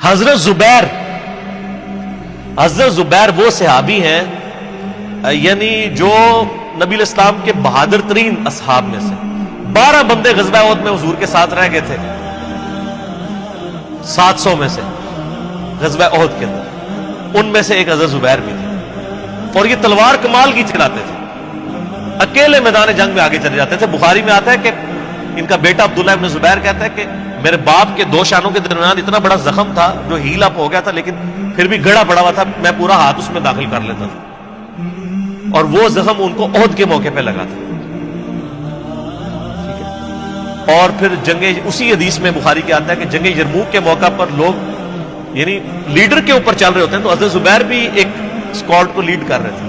حضرت زبیر وہ صحابی ہیں یعنی جو نبی الاسلام کے بہادر ترین اصحاب میں سے 12 بندے غزوہ احد میں حضور کے ساتھ رہ گئے تھے 700 میں سے غزوہ احد کے اندر، ان میں سے ایک حضرت زبیر بھی تھے، اور یہ تلوار کمال کی چلاتے تھے، اکیلے میدان جنگ میں آگے چلے جاتے تھے۔ بخاری میں آتا ہے کہ ان کا بیٹا عبداللہ ابن زبیر کہتا ہے کہ میرے باپ کے 2 شانوں کے درمیان اتنا بڑا زخم تھا جو ہیل اپ ہو گیا تھا، لیکن پھر بھی گڑا پڑا ہوا تھا، میں پورا ہاتھ اس میں داخل کر لیتا تھا، اور وہ زخم ان کو احد کے موقع پہ لگا تھا۔ اور پھر اسی حدیث میں بخاری کے آتا ہے کہ جنگ یرموک کے موقع پر لوگ یعنی لیڈر کے اوپر چل رہے ہوتے ہیں، تو حضرت زبیر بھی ایک اسکواڈ کو لیڈ کر رہے تھے،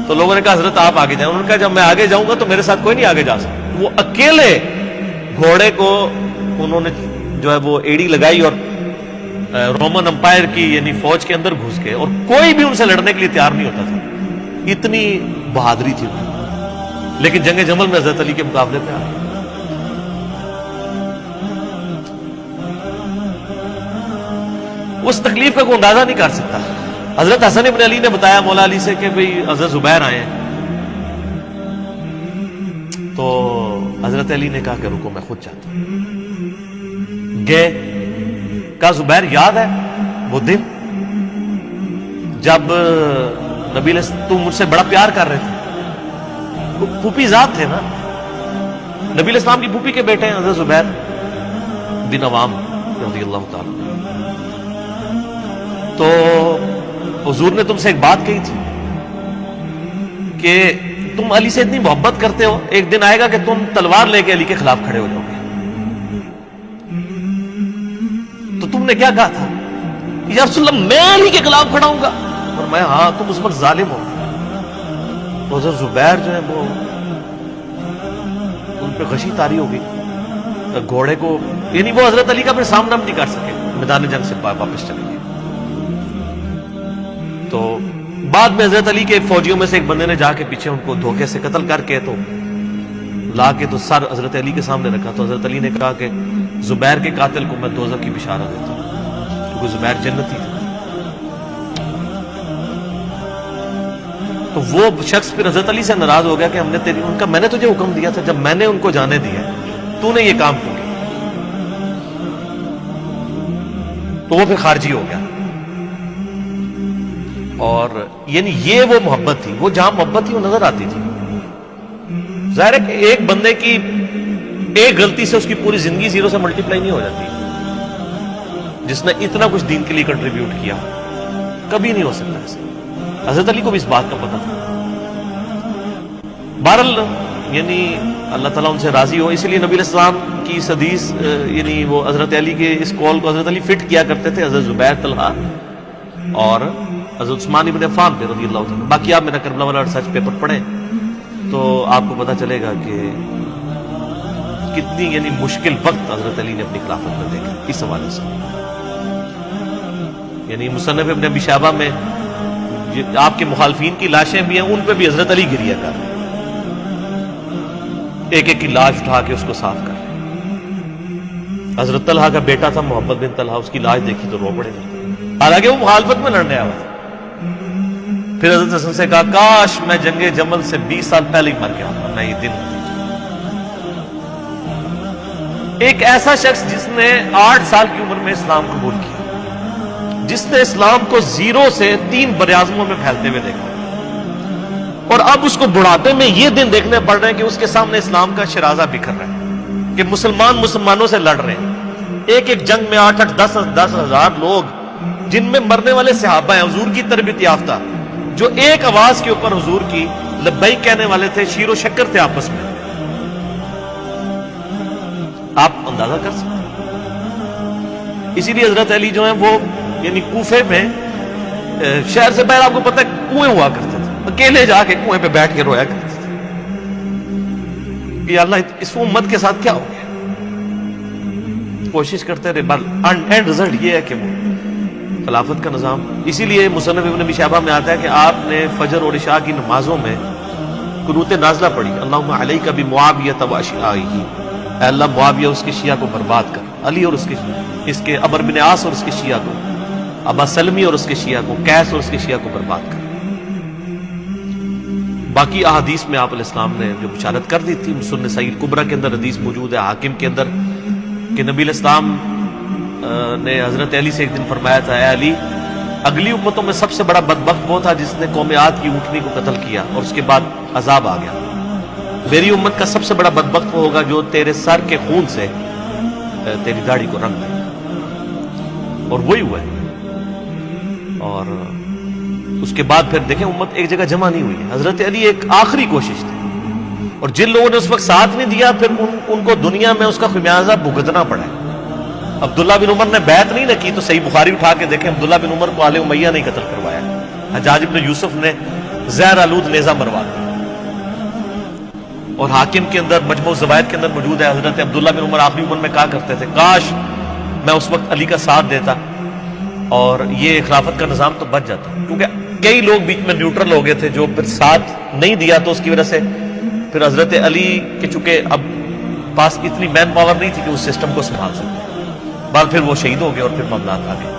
تو لوگوں نے کہا حضرت آپ آگے جائیں، انہوں نے کہا جب میں آگے جاؤں گا تو میرے ساتھ کوئی نہیں آگے جا سکتا۔ وہ اکیلے گھوڑے کو انہوں نے جو ہے وہ ایڑی لگائی اور رومن امپائر کی یعنی فوج کے اندر گھس گئے، اور کوئی بھی ان سے لڑنے کے لیے تیار نہیں ہوتا تھا، اتنی بہادری تھی ان، لیکن جنگ جمل میں حضرت علی کے مقابلے پہ آ گئے۔ اس تکلیف کا کوئی اندازہ نہیں کر سکتا۔ حضرت حسن ابن علی نے بتایا مولا علی سے کہ بھئی حضرت زبیر آئے ہیں، تو حضرت علی نے کہا کہ رکو میں خود چاہتا ہوں۔ گئے، کہا زبیر یاد ہے وہ دن جب نبی تم مجھ سے بڑا پیار کر رہے تھے، پھوپھی ذات تھے نا، نبی الاسلام کی پھوپھی کے بیٹے ہیں حضرت زبیر بن عوام رضی اللہ تعالی۔ تو حضور نے تم سے ایک بات کہی تھی کہ تم علی سے اتنی محبت کرتے ہو، ایک دن آئے گا کہ تم تلوار لے کے علی کے خلاف کھڑے ہو جاؤ گے۔ تو تم نے کیا کہا تھا؟ یا رسول اللہ میں علی کے خلاف کھڑا ہوں گا؟ اور میں ہاں تم اس پر ظالم ہو۔ تو حضرت زبیر جو ہے وہ ان پہ غشی طاری ہو گئی، گھوڑے کو یعنی وہ حضرت علی کا پھر سامنا نہیں کر سکے، میدان جنگ سے واپس چلے گئے۔ تو بعد میں حضرت علی کے فوجیوں میں سے ایک بندے نے جا کے پیچھے ان کو دھوکے سے قتل کر کے تو لا کے تو سر حضرت علی کے سامنے رکھا، تو حضرت علی نے کہا کہ زبیر کے قاتل کو میں دوزخ کی بشارت دیتا ہوں، کیونکہ زبیر جنتی تھا۔ تو وہ شخص پھر حضرت علی سے ناراض ہو گیا کہ میں نے تجھے حکم دیا تھا، جب میں نے ان کو جانے دیا تو نے یہ کام کیوں کیا؟ تو وہ پھر خارجی ہو گیا۔ اور یعنی یہ وہ محبت تھی، وہ جہاں محبت تھی وہ نظر آتی تھی۔ ظاہر ہے کہ ایک بندے کی ایک غلطی سے اس کی پوری زندگی 0 سے ملٹیپلائی نہیں ہو جاتی۔ جس نے اتنا کچھ دین کے لیے کنٹریبیوٹ کیا کبھی نہیں ہو سکتا ایسا۔ حضرت علی کو بھی اس بات کا پتہ تھا۔ بہرحال یعنی اللہ تعالیٰ ان سے راضی ہو، اسی لیے نبی علیہ السلام کی اس حدیث یعنی وہ حضرت علی کے اس قول کو حضرت علی فٹ کیا کرتے تھے حضرت زبیر، طلحہ اور حضرت عثمان ابن عفان پہ رضی اللہ عنہ۔ باقی آپ میرا کربلا والا ریسرچ پیپر پڑھیں تو آپ کو پتہ چلے گا کہ کتنی یعنی مشکل وقت حضرت علی نے اپنی خلافت میں دیکھا اس حوالے سے۔ یعنی مصنف ابن ابی شیبہ میں آپ کے مخالفین کی لاشیں بھی ہیں، ان پہ بھی حضرت علی گریہ کر رہے ہیں، ایک ایک کی لاش اٹھا کے اس کو صاف کر رہے ہیں۔ حضرت طلحہ کا بیٹا تھا محمد بن طلحہ، اس کی لاش دیکھی تو رو پڑے تھے، حالانکہ وہ مخالفت میں لڑنے آیا تھا۔ پھر حضرت حسن سے کہا کاش میں جنگ جمل سے 20 سال پہلے ہی مر گیا، میں یہ دن۔ ایک ایسا شخص جس نے 8 سال کی عمر میں اسلام قبول کیا، جس نے اسلام کو 0 سے 3 براعظموں میں پھیلتے ہوئے دیکھا، اور اب اس کو بڑھاپے میں یہ دن دیکھنے پڑ رہے ہیں کہ اس کے سامنے اسلام کا شرازہ بکھر رہا ہے، کہ مسلمانوں سے لڑ رہے ہیں۔ ایک ایک جنگ میں 8-10 ہزار لوگ، جن میں مرنے والے صحابہ ہیں حضور کی تربیت یافتہ، جو ایک آواز کے اوپر حضور کی لبیک کہنے والے تھے، شیر و شکر تھے آپس میں۔ آپ اندازہ کر سکتے ہیں۔ اسی لیے حضرت علی جو ہیں وہ یعنی کوفے میں شہر سے باہر آپ کو پتہ ہے کنویں ہوا کرتے تھے، اکیلے جا کے کنویں پہ بیٹھ کے رویا کرتے تھے کہ اللہ اس امت کے ساتھ کیا ہو گیا۔ کوشش کرتے رہے، اینڈ رزلٹ یہ ہے کہ وہ خلافت کا نظام۔ اسی لیے مصنف ابن ابی شیبہ میں آتا ہے کہ آپ نے فجر اور عشاء کی نمازوں میں قنوت نازلہ پڑھی، اللہم علیک بمعاویہ و اشیاءہ، اے اللہ معاویہ اس کے شیعہ کو برباد کر، علی اور اس کے شیعہ۔ اس کے عمر بن عاص اور اس کے شیعہ کو، ابا سلمی اور اس کے شیعہ کو، قیس اور اس کے شیعہ کو برباد کر۔ باقی احادیث میں آپ علیہ السلام نے جو بشارت کر دی تھی، سنن نسائی کبریٰ کے اندر حدیث موجود ہے، حاکم کے اندر، کہ نبی علیہ السلام نے حضرت علی سے ایک دن فرمایا تھا، اے علی، اگلی امتوں میں سب سے بڑا بدبخت وہ تھا جس نے قوم عاد کی اونٹنی کو قتل کیا اور اس کے بعد عذاب آ گیا، میری امت کا سب سے بڑا بدبخت وہ ہوگا جو تیرے سر کے خون سے تیری داڑھی کو رنگ دے، اور وہی ہوا ہے۔ اور اس کے بعد پھر دیکھیں امت ایک جگہ جمع نہیں ہوئی ہے، حضرت علی ایک آخری کوشش تھی، اور جن لوگوں نے اس وقت ساتھ نہیں دیا پھر ان کو دنیا میں اس کا خمیازہ بھگتنا پڑا ہے۔ عبداللہ بن عمر نے بیعت نہیں نہ کی تو صحیح بخاری اٹھا کے دیکھیں، عبداللہ بن عمر کو آل امیہ نہیں قتل کروایا، حجاج بن یوسف نے زہر آلود نیزہ مروا دیا۔ اور حاکم کے اندر مجموع الزوائد کے اندر موجود ہے، حضرت عبداللہ بن عمر آخری عمر میں کہا کرتے تھے، کاش میں اس وقت علی کا ساتھ دیتا اور یہ خلافت کا نظام تو بچ جاتا، کیونکہ کئی لوگ بیچ میں نیوٹرل ہو گئے تھے جو پھر ساتھ نہیں دیا، تو اس کی وجہ سے پھر حضرت علی کے چونکہ اب پاس اتنی مین پاور نہیں تھی کہ اس سسٹم کو سنبھال سکتے، بعد پھر وہ شہید ہو گئے اور پھر معاملات آ گئے۔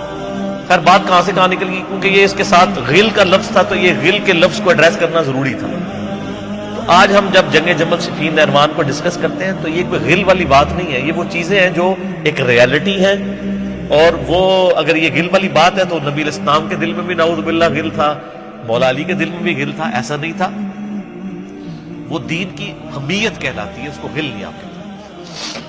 خیر بات کہاں سے کہاں نکل گئی، کیونکہ یہ اس کے ساتھ غل کا لفظ تھا تو یہ غل کے لفظ کو ایڈریس کرنا ضروری تھا۔ تو آج ہم جب جنگ جمل صفین نہروان کو ڈسکس کرتے ہیں تو یہ کوئی غل والی بات نہیں ہے، یہ وہ چیزیں ہیں جو ایک ریالٹی ہیں، اور وہ اگر یہ غل والی بات ہے تو نبی علیہ السلام کے دل میں بھی نعوذ باللہ غل تھا، مولا علی کے دل میں بھی غل تھا، ایسا نہیں تھا، وہ دین کی حمیت کہلاتی ہے، اس کو غل نہیں آپ کہتے۔